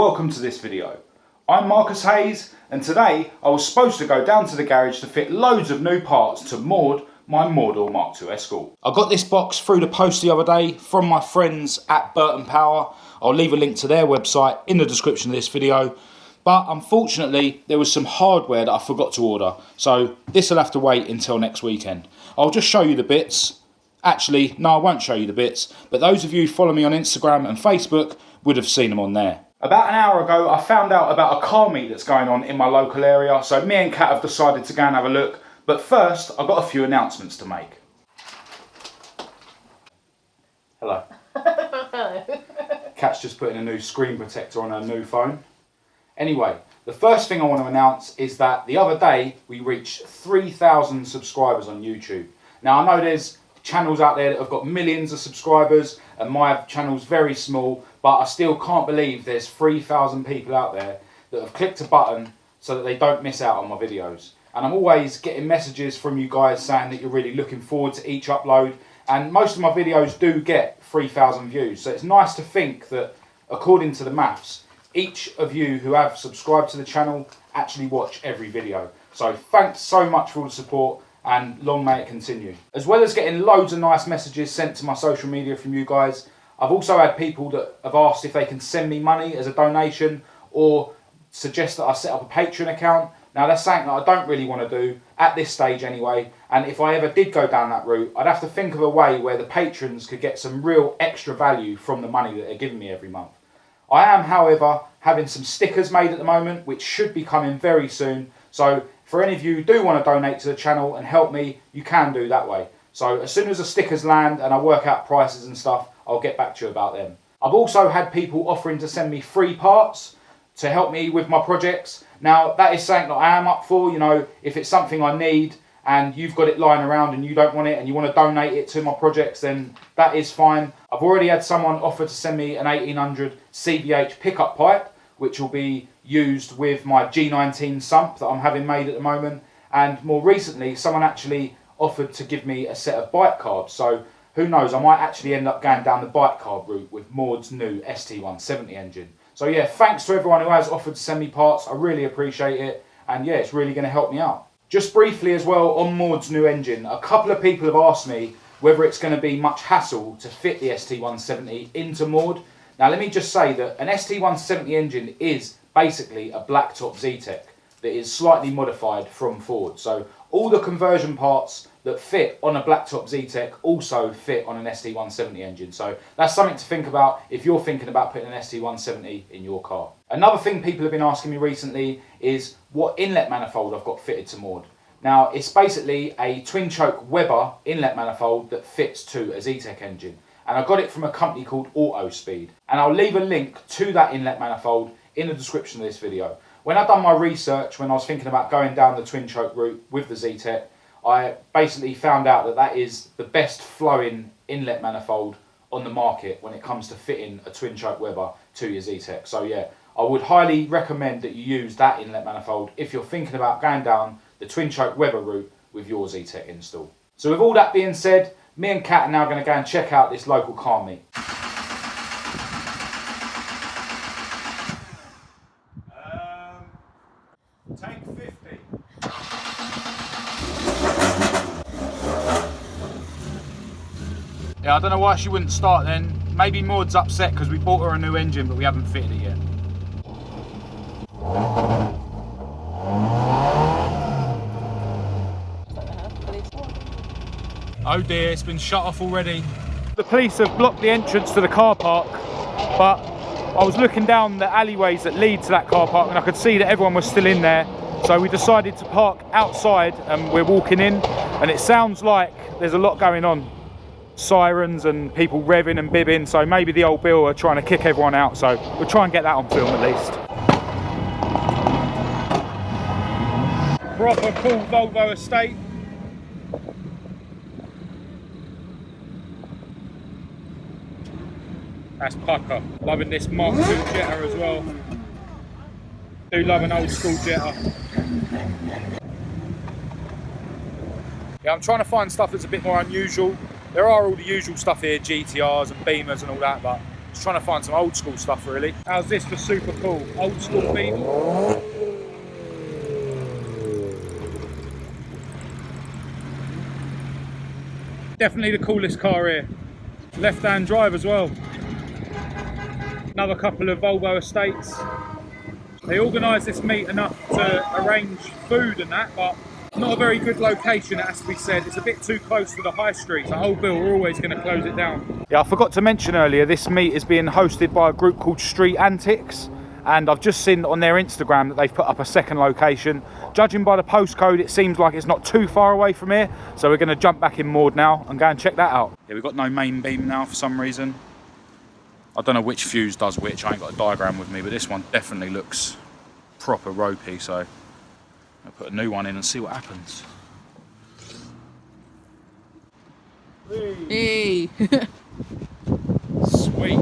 welcome to this video. I'm Marcus Hayes, and today I was supposed to go down to the garage to fit loads of new parts to MOREDOOR, my MOREDOOR Mk2 Escort. I got this box through the post the other day from my friends at Burton Power. I'll leave a link to their website in the description of this video. But unfortunately, there was some hardware that I forgot to order, so this will have to wait until next weekend. I'll just show you the bits. Actually, no, I won't show you the bits, but those of you who follow me on Instagram and Facebook would have seen them on there. About an hour ago, I found out about a car meet that's going on in my local area, so me and Kat have decided to go and have a look. But first, I've got a few announcements to make. Hello. Hello. Kat's just putting a new screen protector on her new phone. Anyway, the first thing I want to announce is that the other day we reached 3,000 subscribers on YouTube. Now I know there's channels out there that have got millions of subscribers and my channel's very small, but I still can't believe there's 3,000 people out there that have clicked a button so that they don't miss out on my videos. And I'm always getting messages from you guys saying that you're really looking forward to each upload, and most of my videos do get 3,000 views, so it's nice to think that according to the maths, each of you who have subscribed to the channel actually watch every video. So thanks so much for all the support, and long may it continue. As well as getting loads of nice messages sent to my social media from you guys, I've also had people that have asked if they can send me money as a donation or suggest that I set up a Patreon account. Now that's something that I don't really want to do at this stage anyway, and if I ever did go down that route, I'd have to think of a way where the patrons could get some real extra value from the money that they're giving me every month. I am, however, having some stickers made at the moment, which should be coming very soon. So for any of you who do want to donate to the channel and help me, you can do that way. So as soon as the stickers land and I work out prices and stuff, I'll get back to you about them. I've also had people offering to send me free parts to help me with my projects. Now that is something that I am up for, you know, if it's something I need and you've got it lying around and you don't want it and you want to donate it to my projects, then that is fine. I've already had someone offer to send me an 1800 CVH pickup pipe, which will be used with my G19 sump that I'm having made at the moment. And more recently, someone actually offered to give me a set of bike carbs. So who knows, I might actually end up going down the bike carb route with MOREDOOR's new ST170 engine. So yeah, thanks to everyone who has offered to send me parts. I really appreciate it. And yeah, it's really going to help me out. Just briefly as well, on MOREDOOR's new engine, a couple of people have asked me whether it's going to be much hassle to fit the ST170 into MOREDOOR. Now let me just say that an ST170 engine is basically a blacktop Zetec that is slightly modified from Ford. So all the conversion parts that fit on a blacktop Zetec also fit on an ST170 engine. So that's something to think about if you're thinking about putting an ST170 in your car. Another thing people have been asking me recently is what inlet manifold I've got fitted to MOREDOOR. Now it's basically a twin choke Weber inlet manifold that fits to a Zetec engine. And I got it from a company called AutoSpeed. And I'll leave a link to that inlet manifold in the description of this video. When I've done my research, when I was thinking about going down the twin choke route with the Zetec, I basically found out that that is the best flowing inlet manifold on the market when it comes to fitting a twin choke Weber to your Zetec. So yeah, I would highly recommend that you use that inlet manifold if you're thinking about going down the twin choke Weber route with your Zetec install. So with all that being said, me and Kat are now going to go and check out this local car meet. Take 50. Yeah, I don't know why she wouldn't start then. Maybe Maud's upset because we bought her a new engine but we haven't fitted it yet. Oh dear, it's been shut off already. The police have blocked the entrance to the car park, but I was looking down the alleyways that lead to that car park and I could see that everyone was still in there. So we decided to park outside and we're walking in, and it sounds like there's a lot going on. Sirens and people revving and bibbing, so maybe the old Bill are trying to kick everyone out, so we'll try and get that on film at least. Proper cool Volvo estate. That's PIKE. Loving this Mk2 Jetta as well. Do love an old school Jetta. Yeah, I'm trying to find stuff that's a bit more unusual. There are all the usual stuff here, GTRs and Beamers and all that, but Just trying to find some old school stuff really. How's this for super cool? Old school Beetle. Definitely the coolest car here. Left-hand drive as well. Another couple of Volvo estates. They organised this meet enough to arrange food and that, but not a very good location, it has to be said. It's a bit too close to the high street, so Old Bill are always going to close it down. Yeah, I forgot to mention earlier, this meet is being hosted by a group called Street Antics, and I've just seen on their Instagram that they've put up a second location. Judging by the postcode, it seems like it's not too far away from here, so we're going to jump back in MOREDOOR now and go and check that out. Yeah, we've got no main beam now for some reason. I don't know which fuse does which, I ain't got a diagram with me, but this one definitely looks proper ropey, so I'll put a new one in and see what happens. Hey! Sweet.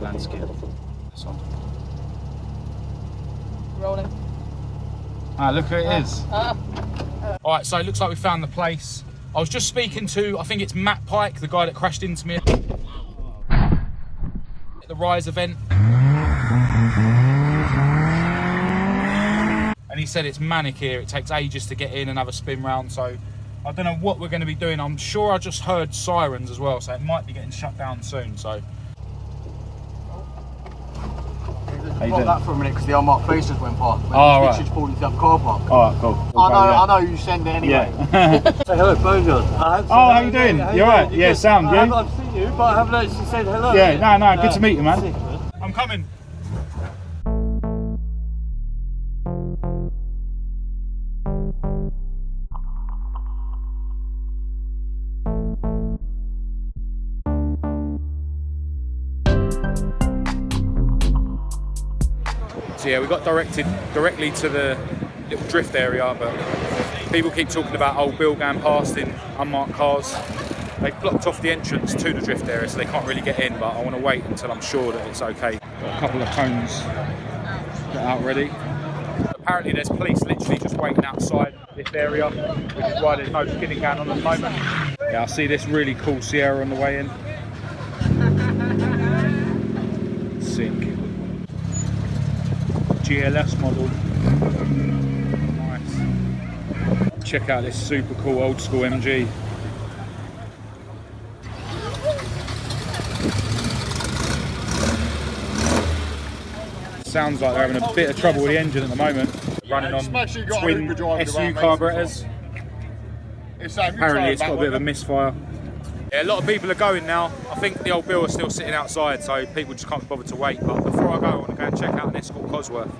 Landscape. This one. Rolling. Ah, look who it is. Alright, so it looks like we found the place. I was just speaking to, I think it's Matt Pike, the guy that crashed into me at the Rise event. And he said it's manic here, it takes ages to get in and have a spin round, so I don't know what we're going to be doing. I'm sure I just heard sirens as well, so it might be getting shut down soon, so. Hold that for a minute because the unmarked faces went past. Oh, right. Just pulled into the car park. Alright, cool. I know you send it anyway. Yeah. Say hello, Bojan. Oh, how you doing? You alright? Yeah, sound, you? I've seen you, but I haven't actually said hello. Yeah, no, good to meet you, man. I'm coming. So yeah, we got directed directly to the little drift area, but people keep talking about Old Bill going past in unmarked cars. They've blocked off the entrance to the drift area, so they can't really get in, but I want to wait until I'm sure that it's okay. Got a couple of cones got out ready. Apparently there's police literally just waiting outside this area, which is why there's no skidding going on at the moment. Yeah, I see this really cool Sierra on the way in. Sick. GLS model. Nice. Check out this super cool old school MG. Sounds like they're having a bit of trouble with the engine at the moment. Running on twin SU carburetors. Apparently it's got a bit of a misfire. Yeah, a lot of people are going now. I think the Old Bill are still sitting outside, so people just can't bother to wait. But before I go, I want to go and check out an Escort Cosworth.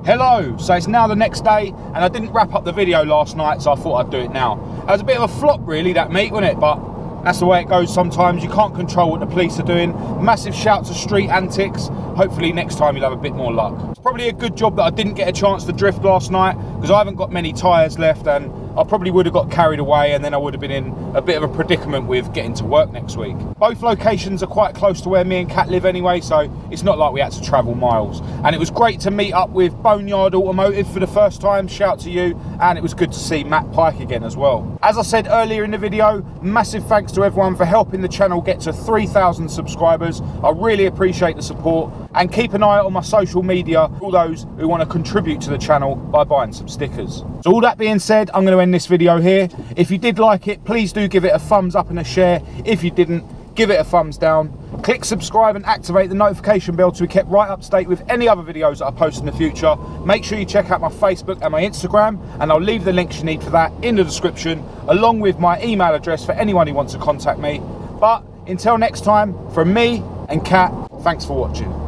Hello, so it's now the next day and I didn't wrap up the video last night, so I thought I'd do it now. It was a bit of a flop really, that meet, wasn't it? But that's the way it goes sometimes. You can't control what the police are doing. Massive shout to Street Antics. Hopefully next time you'll have a bit more luck. It's probably a good job that I didn't get a chance to drift last night because I haven't got many tyres left and I probably would have got carried away and then I would have been in a bit of a predicament with getting to work next week. Both locations are quite close to where me and Kat live anyway, so it's not like we had to travel miles. And it was great to meet up with Boneyard Automotive for the first time, shout to you, and it was good to see Matt Pike again as well. As I said earlier in the video, massive thanks to everyone for helping the channel get to 3,000 subscribers. I really appreciate the support, and keep an eye out on my social media for all those who want to contribute to the channel by buying some stickers. So all that being said, I'm going to end this video here. If you did like it, please do give it a thumbs up and a share. If you didn't, give it a thumbs down. Click subscribe and activate the notification bell to be kept right up to date with any other videos that I post in the future. Make sure you check out my Facebook and my Instagram, and I'll leave the links you need for that in the description, along with my email address for anyone who wants to contact me. But until next time, from me and Kat, thanks for watching.